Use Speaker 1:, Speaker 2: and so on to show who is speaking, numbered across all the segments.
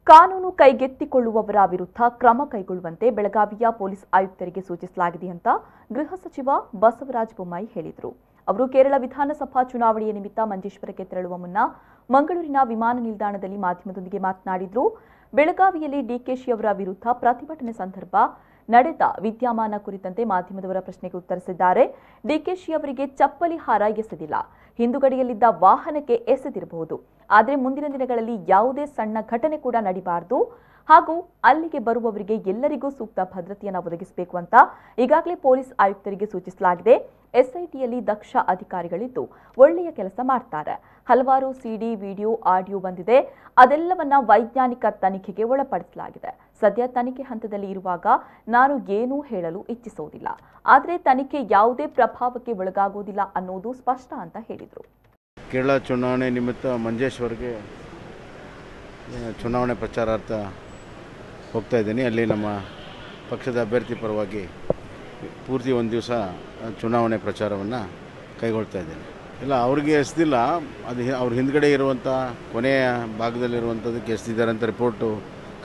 Speaker 1: ಕಾನೂನು ಕೈಗೆತ್ತಿಕೊಳ್ಳುವವರ ವಿರುದ್ಧ ಕ್ರಮ ಕೈಗೊಳ್ಳುವಂತೆ ಬೆಳಗಾವಿಯ ಪೊಲೀಸ್ ಆಯುಕ್ತರಿಗೆ ಸೂಚಿಸಲಾಗಿದೆ ಅಂತ ಗೃಹ ಸಚಿವ ಬಸವರಾಜ ಬೊಮ್ಮಾಯಿ ಹೇಳಿದರು. ಅವರು ಕೇರಳ ವಿಧಾನಸಭಾ ಚುನಾವಣೆಯ ನಿಮಿತ್ತ ಮಂಜೇಶ್ವರಕ್ಕೆ ತೆರಳುವ ಮುನ್ನ ಮಂಗಳೂರಿನ ವಿಮಾನ ನಿಲ್ದಾಣದಲ್ಲಿ ಮಾಧ್ಯಮದೊಂದಿಗೆ ಮಾತನಾಡಿದರು. ಬೆಳಗಾವಿಯಲ್ಲಿ ಡಿಕೆಶಿ ಅವರ ವಿರುದ್ಧ ಪ್ರತಿಭಟನೆ ಸಂದರ್ಭ ನಡೆದ ವಿದ್ಯಮಾನ ಕುರಿತಂತೆ ಮಾಧ್ಯಮದವರ ಪ್ರಶ್ನೆಗೆ ಉತ್ತರಿಸಿದ್ದಾರೆ. ಡಿಕೆಶಿ ಅವರಿಗೆ ಚಪ್ಪಲಿ ಹಾರ ಎಸೆದಿಲ್ಲ, ಹಿಂದುಗಡೆಯಲ್ಲಿದ್ದ ವಾಹನಕ್ಕೆ ಎಸೆದಿರಬಹುದು. ಆದರೆ ಮುಂದಿನ ದಿನಗಳಲ್ಲಿ ಯಾವುದೇ ಸಣ್ಣ ಘಟನೆ ಕೂಡ ನಡೀಬಾರದು ಹಾಗೂ ಅಲ್ಲಿಗೆ ಬರುವವರಿಗೆ ಎಲ್ಲರಿಗೂ ಸೂಕ್ತ ಭದ್ರತೆಯನ್ನು ಒದಗಿಸಬೇಕು ಅಂತ ಈಗಾಗಲೇ ಪೊಲೀಸ್ ಆಯುಕ್ತರಿಗೆ ಸೂಚಿಸಲಾಗಿದೆ. ಎಸ್ಐಟಿಯಲ್ಲಿ ದಕ್ಷ ಅಧಿಕಾರಿಗಳಿದ್ದು ಒಳ್ಳೆಯ ಕೆಲಸ ಮಾಡ್ತಾರೆ. ಹಲವಾರು ಸಿಡಿ, ವಿಡಿಯೋ, ಆಡಿಯೋ ಬಂದಿದೆ. ಅದೆಲ್ಲವನ್ನ ವೈಜ್ಞಾನಿಕ ತನಿಖೆಗೆ ಒಳಪಡಿಸಲಾಗಿದೆ. ಸದ್ಯ ತನಿಖೆ ಹಂತದಲ್ಲಿ ಇರುವಾಗ ನಾನು ಏನೂ ಹೇಳಲು ಇಚ್ಛಿಸುವುದಿಲ್ಲ. ಆದರೆ ತನಿಖೆ ಯಾವುದೇ ಪ್ರಭಾವಕ್ಕೆ ಒಳಗಾಗುವುದಿಲ್ಲ ಅನ್ನೋದು ಸ್ಪಷ್ಟ ಅಂತ ಹೇಳಿದರು.
Speaker 2: ಕೇರಳ ಚುನಾವಣೆ ನಿಮಿತ್ತ ಮಂಜೇಶ್ವರ್ಗೆ ಚುನಾವಣೆ ಪ್ರಚಾರಾರ್ಥ ಹೋಗ್ತಾ ಇದ್ದೀನಿ. ಅಲ್ಲಿ ನಮ್ಮ ಪಕ್ಷದ ಅಭ್ಯರ್ಥಿ ಪರವಾಗಿ ಪೂರ್ತಿ ಒಂದು ದಿವಸ ಚುನಾವಣೆ ಪ್ರಚಾರವನ್ನು ಕೈಗೊಳ್ತಾ ಇದ್ದೀನಿ. ಇಲ್ಲ, ಅವ್ರಿಗೆ ಎಸ್ದಿಲ್ಲ, ಅದು ಅವ್ರ ಹಿಂದ್ಗಡೆ ಇರುವಂಥ ಕೊನೆಯ ಭಾಗದಲ್ಲಿರುವಂಥದ್ದಕ್ಕೆ ಎಸ್ದಿದ್ದಾರೆ ಅಂತ ರಿಪೋರ್ಟು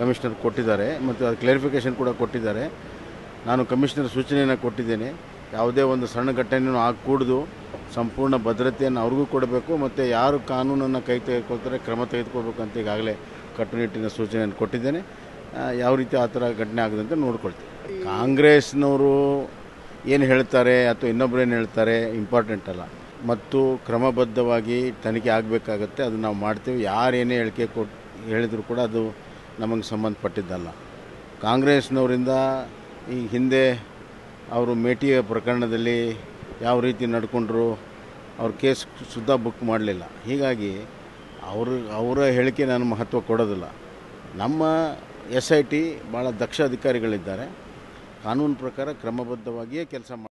Speaker 2: ಕಮಿಷನರ್ ಕೊಟ್ಟಿದ್ದಾರೆ ಮತ್ತು ಅದು ಕ್ಲಾರಿಫಿಕೇಷನ್ ಕೂಡ ಕೊಟ್ಟಿದ್ದಾರೆ. ನಾನು ಕಮಿಷನರ್ ಸೂಚನೆಯನ್ನು ಕೊಟ್ಟಿದ್ದೇನೆ. ಯಾವುದೇ ಒಂದು ಸಣ್ಣ ಘಟನೆಯೂ ಆಗಕೂಡದು, ಸಂಪೂರ್ಣ ಭದ್ರತೆಯನ್ನು ಅವ್ರಿಗೂ ಕೊಡಬೇಕು ಮತ್ತು ಯಾರು ಕಾನೂನನ್ನು ಕೈ ತೆಗೆದುಕೊಳ್ತಾರೆ ಕ್ರಮ ತೆಗೆದುಕೊಳ್ಬೇಕು ಅಂತ ಈಗಾಗಲೇ ಕಟ್ಟುನಿಟ್ಟಿನ ಸೂಚನೆಯನ್ನು ಕೊಟ್ಟಿದ್ದೇನೆ. ಯಾವ ರೀತಿ ಆ ಥರ ಘಟನೆ ಆಗದಂತೆ ನೋಡ್ಕೊಳ್ತೀವಿ. ಕಾಂಗ್ರೆಸ್ನವರು ಏನು ಹೇಳ್ತಾರೆ ಅಥವಾ ಇನ್ನೊಬ್ಬರು ಏನು ಹೇಳ್ತಾರೆ ಇಂಪಾರ್ಟೆಂಟ್ ಅಲ್ಲ, ಮತ್ತು ಕ್ರಮಬದ್ಧವಾಗಿ ತನಿಖೆ ಆಗಬೇಕಾಗತ್ತೆ. ಅದು ನಾವು ಮಾಡ್ತೀವಿ. ಯಾರೇನೇ ಹೇಳಿದರೂ ಕೂಡ ಅದು ನಮಗೆ ಸಂಬಂಧಪಟ್ಟಿದ್ದಲ್ಲ. ಕಾಂಗ್ರೆಸ್ನವರಿಂದ ಈ ಹಿಂದೆ ಅವರು ಮೇಟಿಯ ಪ್ರಕರಣದಲ್ಲಿ ಯಾವ ರೀತಿ ನಡ್ಕೊಂಡ್ರು, ಅವ್ರ ಕೇಸ್ ಸುದ್ದ ಬುಕ್ ಮಾಡಲಿಲ್ಲ. ಹೀಗಾಗಿ ಅವರ ಹೇಳಿಕೆ ನಾನು ಮಹತ್ವ ಕೊಡೋದಿಲ್ಲ. ನಮ್ಮ SIT ಭಾಳ ದಕ್ಷ ಅಧಿಕಾರಿಗಳಿದ್ದಾರೆ. ಕಾನೂನು ಪ್ರಕಾರ ಕ್ರಮಬದ್ಧವಾಗಿಯೇ ಕೆಲಸ